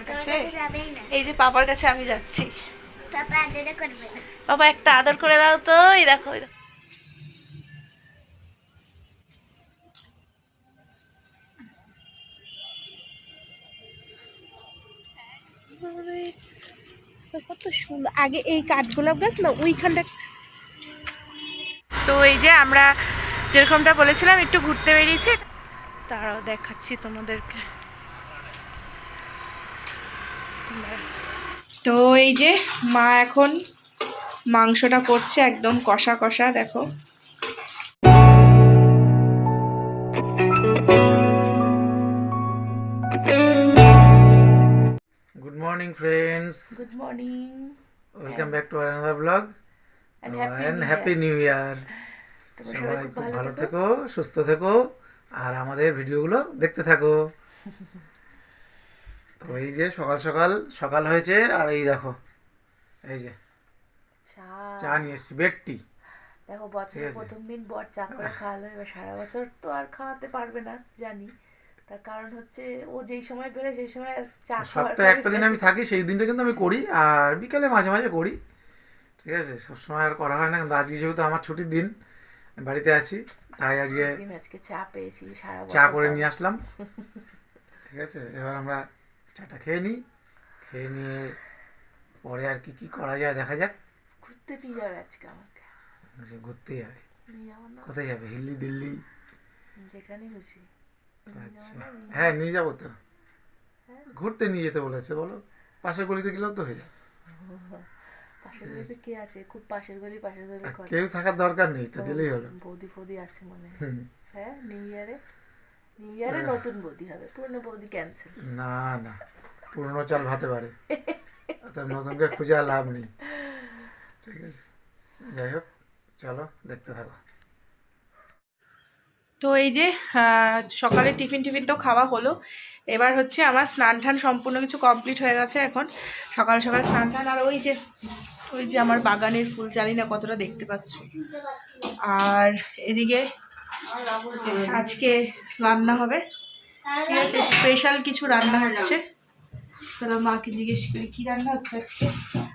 কাছে এই যে পাপার কাছে আমি যাচ্ছি। পাপা একটা আদর করে দাও তো। এই দেখো, এই দেখো। কত সুন্দর। আগে এই কাঠগোলাপ গাছ না ওইখানটা। তো এই যে আমরা যেরকমটা বলেছিলাম একটু ঘুরতে বেরিয়েছি, তারাও দেখাচ্ছি তোমাদেরকে। তো এই যে মা এখন মাংসটা করছে, একদম কষা কষা, দেখো। Good morning, friends. Good morning Welcome back to another vlog. And happy new year. সবাই খুব ভালো থেকো, সুস্থ থেকো, আর আমাদের ভিডিওগুলো দেখতে থাকো। তো এই যে সকাল সকাল সকাল হয়েছে, আর এই দেখো এই যে চা নিয়ে এসেছি, বেড টি। দেখো, বছরের প্রথম দিন বর চা করে খাওয়ালো, এবার সারা বছর তো আর খাওয়াতে পারবে না জানি, তার কারণ হচ্ছে ও যেই সময় বেরো সেই সময় চা খাওয়ার। সপ্তাহে একটা দিন আমি থাকি, সেই দিনটা কিন্তু আমি করি, আর বিকালে মাঝে মাঝে করি, ঠিক আছে। সবসময় আর করা হয় না, কিন্তু আজকে যেহেতু আমার ছুটির দিন, বাড়িতে আছি, তাই আজকে চা পেয়েছি, সারা বছর চা করে নিয়ে আসলাম, ঠিক আছে। এবার আমরা চাটা খেয়ে নিই, খেয়ে নিয়ে পরে আর কি কি করা যায় দেখা যাক। ঘুরতে নিয়ে যাবে আজকে আমাকে। আচ্ছা, ঘুরতে যাবে? নিয়ে যাবো না? কোথায় যাবে? হিল্লি, দিল্লি, যেখানে খুশি। আচ্ছা হ্যাঁ নিয়ে যাবো তো। ঘুরতে নিয়ে যেতে বলেছে, বলো পাশের গলিতে গেলেও তো হয়ে যাবে। পাশের গলিতে কে আছে? খুব পাশের গলি করে। কেউ থাকার দরকার নেই তো, গেলেই হলো। বৌদি ফৌদি আছে মনে হয়। হ্যাঁ, নিউ ইয়ারে নতুন বৌদি হবে, পুরনো বৌদি ক্যান্সেল। না না, পুরনো চাল ভাতে পারে, অর্থাৎ নতুনকে খুঁজে আর লাভ নেই, ঠিক আছে। যাই হোক, চলো দেখতে থাকো। তো এই যে সকালে টিফিন তো খাওয়া হলো, এবার হচ্ছে আমার স্নান টান সম্পূর্ণ কিছু কমপ্লিট হয়ে গেছে। এখন সকাল সকাল স্নান টান, আর ওই যে আমার বাগানের ফুল, জানি না কতটা দেখতে পাচ্ছ। আর এদিকে আজকে রান্না হবে, ঠিক আছে, স্পেশাল কিছু রান্না হচ্ছে। চলো মাকে জিজ্ঞেস করি কি রান্না হচ্ছে আজকে।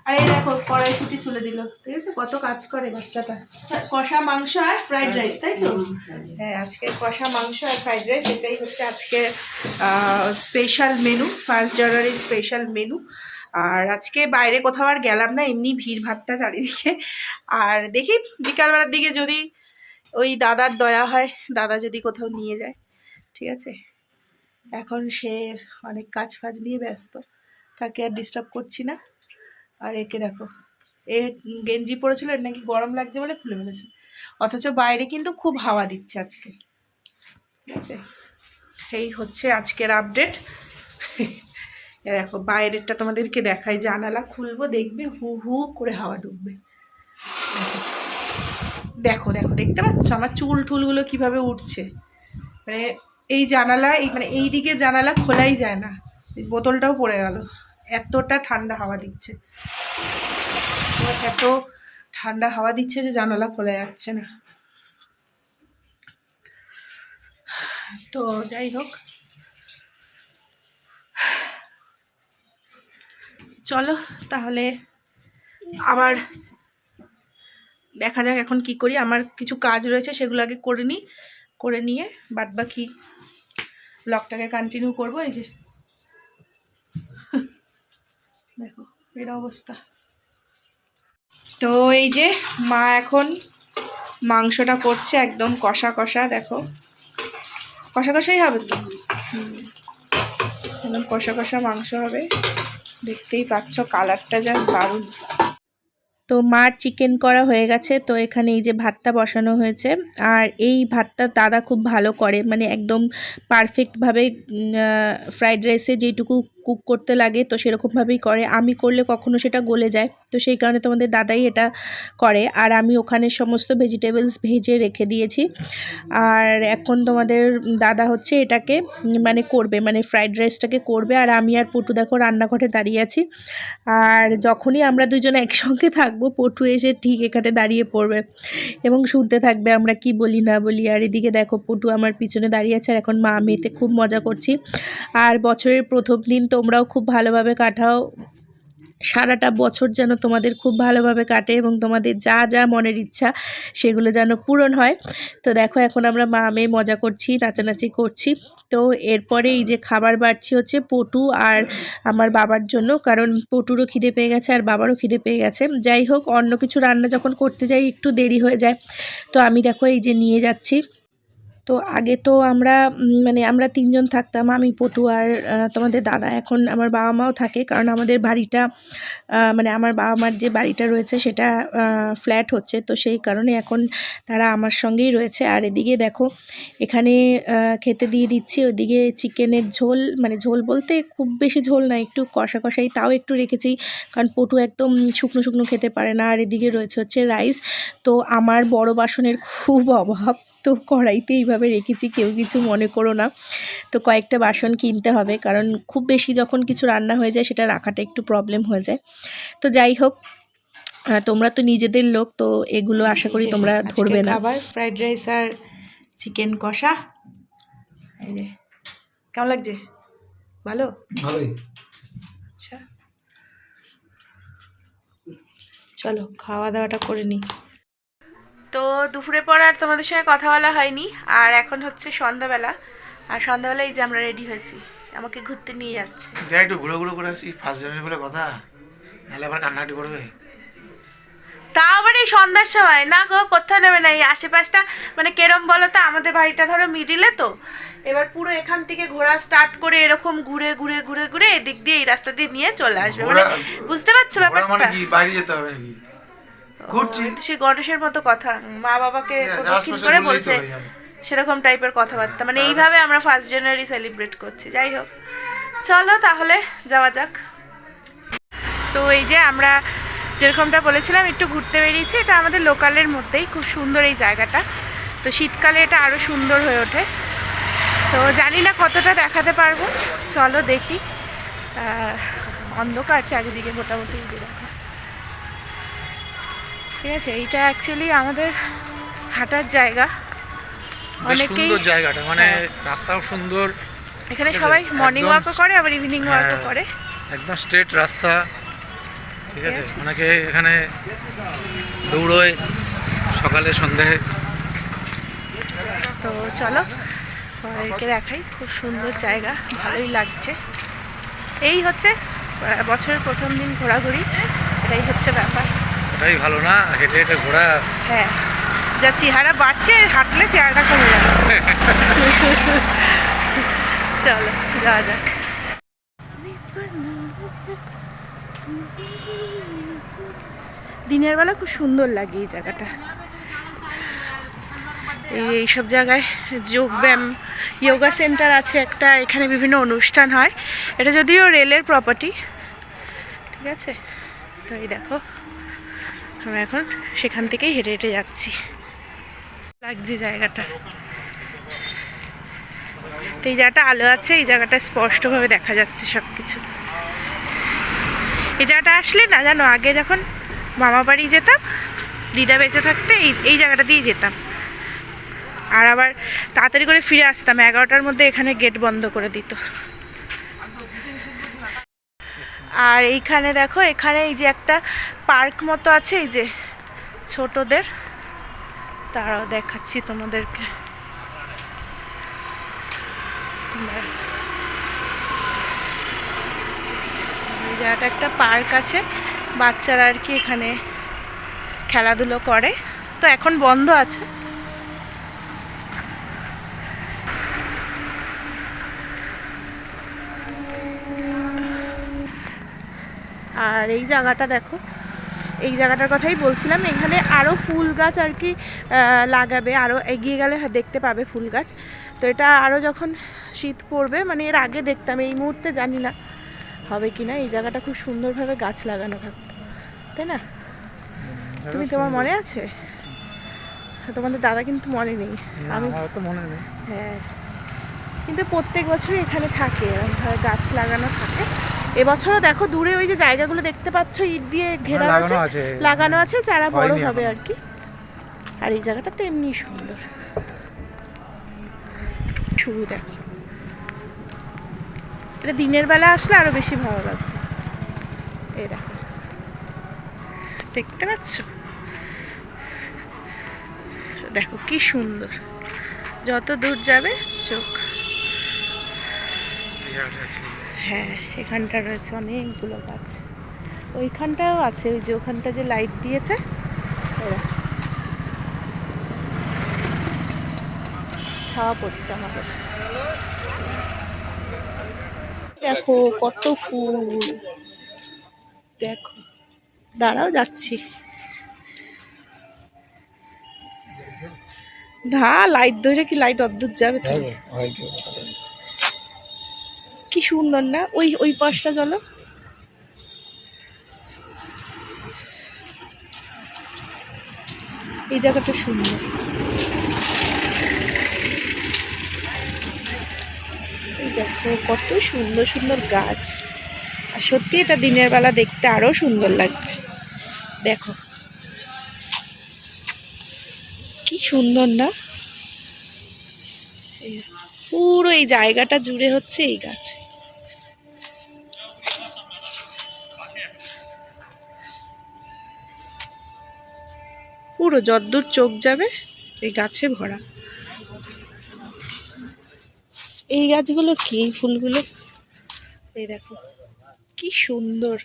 আর এই দেখো কড়াইশুঁটি ছুলে দিল, ঠিক আছে, কত কাজ করে বাচ্চাটা। কষা মাংস আর ফ্রাইড রাইস, তাই তো? হ্যাঁ, আজকে কষা মাংস আর ফ্রাইড রাইস, এটাই হচ্ছে আজকে স্পেশাল মেনু, 1 জানুয়ারি স্পেশাল মেনু। আর আজকে বাইরে কোথাও আর গেলাম না, এমনি ভিড় ভাট্টা চারিদিকে। আর দেখি বিকালবেলার দিকে যদি ওই দাদার দয়া হয়, দাদা যদি কোথাও নিয়ে যায়, ঠিক আছে। এখন সে অনেক কাজ ফাজ নিয়ে ব্যস্ত, তাকে আর ডিস্টার্ব করছি না। আর একে দেখো, এ গেঞ্জি পরেছিল, এর নাকি গরম লাগছে বলে খুলে ফেলেছে, অথচ বাইরে কিন্তু খুব হাওয়া দিচ্ছে আজকে, ঠিক আছে। এই হচ্ছে আজকের আপডেট। দেখো বাইরেরটা তোমাদেরকে দেখাই, জানালা খুলবো, দেখবে হু হু করে হাওয়া ঢুকবে। দেখো দেখো, দেখতে পাচ্ছ আমার চুল টুলগুলো কিভাবে উঠছে। মানে এই জানালা, এই দিকে জানালা খোলাই যায় না, বোতলটাও পড়ে গেল, এতটা ঠান্ডা হাওয়া দিচ্ছে, এত ঠান্ডা হাওয়া দিচ্ছে যে জানালা খোলা যাচ্ছে না। তো যাই হোক, চলো তাহলে আবার দেখা যাক এখন কি করি। আমার কিছু কাজ রয়েছে, সেগুলো আগে করে নিই, করে নিয়ে বাদ বাকি ব্লগটাকে কন্টিনিউ করবো। এই যে দেখো এর অবস্থা। তো এই যে মা এখন মাংসটা করছে, একদম কষা কষা, দেখো কষা কষাই হবে তো, একদম কষা কষা মাংস হবে, দেখতেই পাচ্ছ কালারটা জাস্ট দারুণ। তো মার চিকেন করা হয়ে গেছে, তো এখানে এই যে ভাতটা বসানো হয়েছে। আর এই ভাতটা দাদা খুব ভালো করে, মানে একদম পারফেক্টভাবে ফ্রাইড রাইসে যেটুকু কুক করতে লাগে তো সেরকমভাবেই করে। আমি করলে কখনো সেটা গলে যায়, তো সেই কারণে তোমাদের দাদাই এটা করে। আর আমি ওখানে সমস্ত ভেজিটেবলস ভেজে রেখে দিয়েছি। আর এখন তোমাদের দাদা হচ্ছে এটাকে মানে করবে, মানে ফ্রাইড রাইসটাকে করবে। আর আমি আর পটু দেখো রান্নাঘরে দাঁড়িয়ে আছি। আর যখনই আমরা দুজনে একসঙ্গে থাকবো, পটু এসে ঠিক এখানে দাঁড়িয়ে পড়বে এবং শুনতে থাকবে আমরা কি বলি না বলি। আর এদিকে দেখো পটু আমার পিছনে দাঁড়িয়ে আছে, আর এখন মা মেয়েতে খুব মজা করছি। আর বছরের প্রথম দিন তোমরাও খুব ভালোভাবে কাটাও, সারাটা বছর যেন তোমাদের খুব ভালোভাবে কাটে এবং তোমাদের যা যা মনের ইচ্ছা সেগুলো যেন পূরণ হয়। তো দেখো এখন আমরা মা মেয়ে মজা করছি, নাচানাচি করছি। তো এরপরে এই যে খাবার বাড়ছি হচ্ছে পটু আর আমার বাবার জন্য, কারণ পটুরও খিদে পেয়ে গেছে আর বাবারও খিদে পেয়ে গেছে। যাই হোক, অন্য কিছু রান্না যখন করতে যাই একটু দেরি হয়ে যায়। তো আমি দেখো এই যে নিয়ে যাচ্ছি। তো আগে তো আমরা মানে আমরা 3 জন থাকতাম, আমি পটু আর তোমাদের দাদা। এখন আমার বাবা মাও থাকে, কারণ আমাদের বাড়িটা মানে আমার বাবা মার যে বাড়িটা রয়েছে সেটা ফ্ল্যাট হচ্ছে, তো সেই কারণে এখন তারা আমার সঙ্গেই রয়েছে। আর এদিকে দেখো এখানে খেতে দিয়ে দিচ্ছি। ওদিকে চিকেনের ঝোল, মানে ঝোল বলতে খুব বেশি ঝোল না, একটু কষা কষাই, তাও একটু রেখেছি কারণ পটু একদম শুকনো শুকনো খেতে পারে না। আর এদিকে রয়েছে হচ্ছে রাইস। তো আমার বড় বাসনের খুব অভাব, তো কড়াইতে এইভাবে রেখেছি, কেউ কিছু মনে করো না। তো কয়েকটা বাসন কিনতে হবে, কারণ খুব বেশি যখন কিছু রান্না হয়ে যায় সেটা রাখাটা একটু প্রবলেম হয়ে যায়। তো যাই হোক, তোমরা তো নিজেদের লোক, তো এগুলো আশা করি তোমরা ধরবে না। আবার ফ্রাইড রাইস আর চিকেন কষা। এই যে কেমন লাগছে? ভালো? ভালোই। আচ্ছা চলো খাওয়া দাওয়াটা করে নিই। তো দুপুরে পর আর তোমাদের সঙ্গে কথা বলা হয়নি, আর এখন হচ্ছে সন্ধ্যাবেলা। আর সন্ধ্যাবেলা এই যে আমরা রেডি হয়েছি, আমাকে ঘুরতে নিয়ে যাচ্ছে। যাই একটু ঘুরে ঘুরে করে আসি, ফার্স্ট জানুয়ারি বলে কথা, নাহলে আবার কান্নাকাটি করবে। তাও আবার এই সন্ধ্যার সময় না গো, কোথাও নেবে না। এই আশেপাশটা মানে কেরম বলো তো, আমাদের বাড়িটা ধরো মিডিলে, তো এবার পুরো এখান থেকে ঘোরা স্টার্ট করে এরকম ঘুরে ঘুরে ঘুরে ঘুরে এদিক দিয়ে এই রাস্তা দিয়ে নিয়ে চলে আসবে, মানে বুঝতে পারছো ব্যাপারটা? মানে কি বাইরে যেতে হবে নাকি? ঘুরছি সে গণেশের মতো কথা, মা বাবাকে প্রদক্ষিণ করে বলছে সেরকম টাইপের কথাবার্তা, মানে এইভাবে আমরা ফার্স্ট জানুয়ারি সেলিব্রেট করছি। যাই হোক চলো তাহলে যাওয়া যাক। তো এই যে আমরা যেরকমটা বলেছিলাম একটু ঘুরতে বেরিয়েছি, এটা আমাদের লোকালের মধ্যেই, খুব সুন্দর এই জায়গাটা। তো শীতকালে এটা আরও সুন্দর হয়ে ওঠে। তো জানি না কতটা দেখাতে পারবো, চলো দেখি। অন্ধকার চারিদিকে মোটামুটি, এই যে দেখো। ঠিক আছে, এইটা অ্যাকচুয়ালি আমাদের হাঁটার জায়গা। অনেকেই সুন্দর জায়গাটা, মানে রাস্তাও সুন্দর। এখানে সবাই মর্নিং ওয়াকও করে, আবার ইভিনিং ওয়াকও করে। একদম স্ট্রেট রাস্তা, ঠিক আছে। অনেকে এখানে দৌড়োয় সকালে সন্ধ্যায়। তো চলো তোমাদেরকে দেখাই, খুব সুন্দর জায়গা, ভালোই লাগছে। এই হচ্ছে বছরের প্রথম দিন ঘোরাঘুরি, এটাই হচ্ছে ব্যাপার। এটাই ভালো না, হেঁটে হেঁটে ঘোরা। হ্যাঁ, যা চেহারা বাড়ছে, হাঁটলে চেহারাটা কমে যাবে। চলো যাওয়া যাক। দিনের বেলা খুব সুন্দর লাগে এই জায়গাটা। এইসব জায়গায় যোগব্যায়াম যোগা সেন্টার আছে একটা, এখানে বিভিন্ন অনুষ্ঠান হয়। এটা যদিও রেলের প্রপার্টি, ঠিক আছে। তো এই দেখো আমরা এখন সেখান থেকেই হেঁটে হেঁটে যাচ্ছি, লাগছে জায়গাটা। তো এই জায়গাটা আলো আছে, এই জায়গাটা স্পষ্টভাবে দেখা যাচ্ছে সব কিছু। এই জায়গাটা আসলে না জানো, আগে যখন মামা বাড়ি যেতাম, দিদা বেঁচে থাকতে এই জায়গাটা দিয়ে যেতাম, আর আবার তাড়াতাড়ি করে ফিরে আসতাম 11টার মধ্যে, এখানে গেট বন্ধ করে দিত। আর এইখানে দেখো, এখানে এই যে একটা পার্ক মতো আছে, এই যে ছোটদের, তারাও দেখাচ্ছি তোমাদেরকে। এই জায়গাটা একটা পার্ক আছে, বাচ্চারা আর কি এখানে খেলাধুলো করে, তো এখন বন্ধ আছে। আর এই জায়গাটা দেখো, এই জায়গাটার কথাই বলছিলাম, এখানে আরও ফুল গাছ আর কি লাগাবে, আরও এগিয়ে গেলে দেখতে পাবে ফুল গাছ। তো এটা আরও যখন শীত পড়বে, মানে এর আগে দেখতাম, এই মুহূর্তে জানি না হবে কি না। এই জায়গাটা খুব সুন্দরভাবে গাছ লাগানো থাকতো, তাই না? তুমি, তোমার মনে আছে? তোমাদের দাদা কিন্তু মনে নেই, আমি তো মনে নেই। হ্যাঁ, কিন্তু প্রত্যেক বছরই এখানে থাকে এরকমভাবে গাছ লাগানো থাকে। এবছরও দেখো দূরে ওই যে জায়গাগুলো দেখতে পাচ্ছ, ইট দিয়ে ঘেরা আছে, লাগানো আছে, চারা বড় হবে আর কি। আর এই জায়গাটা তো এমনি সুন্দর, শুরু দেখো। এটা দিনের বেলা আসলে আরো বেশি ভালো লাগবে। এই দেখো, দেখতে পাচ্ছ? দেখো কি সুন্দর, যত দূর যাবে চোখ। হ্যাঁ, এখানটা রয়েছে অনেকগুলো গাছ, ওইখানটাও আছে, ওই যে ওখানটা যে লাইট দিয়েছে ছাওয়া পড়ছে আমাদের। দেখো কত ফুল, দেখো, দাঁড়াও যাচ্ছি। লাইট ধরে কি লাইট অদ্ভুত যাবে তো। কি সুন্দর না? ওই ওই পাশটা চলো। এই জায়গাটা সুন্দর। এই দেখো কত সুন্দর সুন্দর গাছ, আর সত্যি এটা দিনের বেলা দেখতে আরো সুন্দর লাগবে। দেখো কি সুন্দর না? পুরো এই জায়গাটা জুড়ে হচ্ছে এই গাছ। পুরো যদ্দূর চোখ যাবে এই গাছে ভরা। এই গাছগুলো কি, এই ফুলগুলো, এই দেখো কি সুন্দর।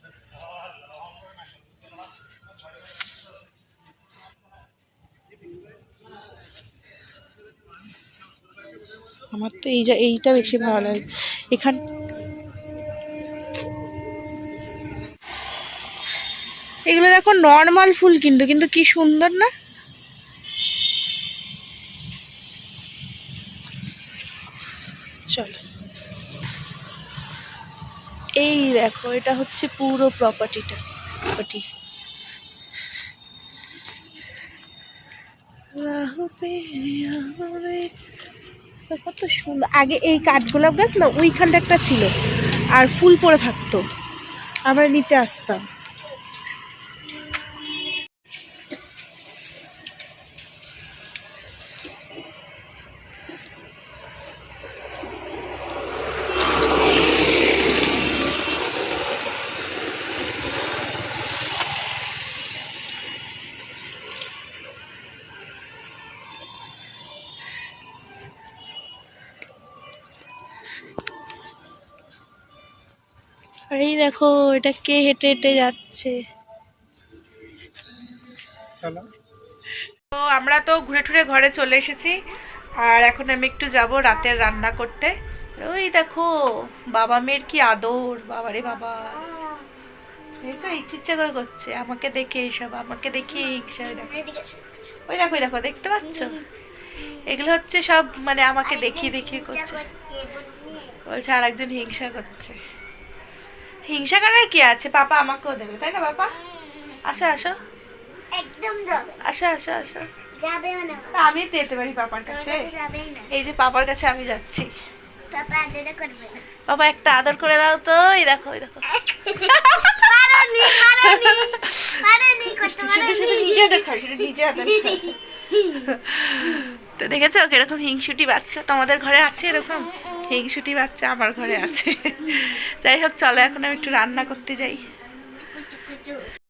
আমার তো এইটা বেশি ভালো লাগে এখান। এগুলো দেখো নর্মাল ফুল, কিন্তু কি সুন্দর না? চলো, এই দেখো এটা হচ্ছে পুরো প্রপার্টি। কত সুন্দর। আগে এই কাঠগোলাপ গাছ না ওইখানটা একটা ছিল, আর ফুল পড়ে থাকতো, আমরা নিতে আসতাম। আর এই দেখো এটা কে হেঁটে হেঁটে যাচ্ছে। তো আমরা তো ঘুরে টুরে ঘরে চলে এসেছি, আর এখন আমি একটু যাব রাতের রান্না করতে। ওই দেখো বাবা মেয়ের কি আদর, বাবারে বাবা, ইচ্ছে করে করছে আমাকে দেখে, এইসব আমাকে দেখে হিংসা। ওই দেখো দেখো, দেখতে পাচ্ছ? এগুলো হচ্ছে সব মানে আমাকে দেখিয়ে দেখিয়ে করছে, বলছে আর একজন হিংসা করছে। হিংসা করার কি আছে, পাপা আমাকেও দেবে, তাই না বাবা? আসো আসো, একদম যাবে, আসো আসো আসো। যাবে না, আমি তো যেতে পারি পাপার কাছে, যাবেই না, এই যে পাপার কাছে আমি যাচ্ছি। পাপা আদর করবে না। বাবা একটা আদর করে দাও তো। এই দেখো এই দেখো, পারেনি করতে শুধু শুধু নিজে আদর খায়, শুধু নিজে আদর খায়। তো দেখেছো কিরকম হিংসুটি বাচ্চা? তোমাদের ঘরে আছে এরকম হিংসুটি বাচ্চা? আমার ঘরে আছে। যাই হোক চলো এখন আমি একটু রান্না করতে যাই।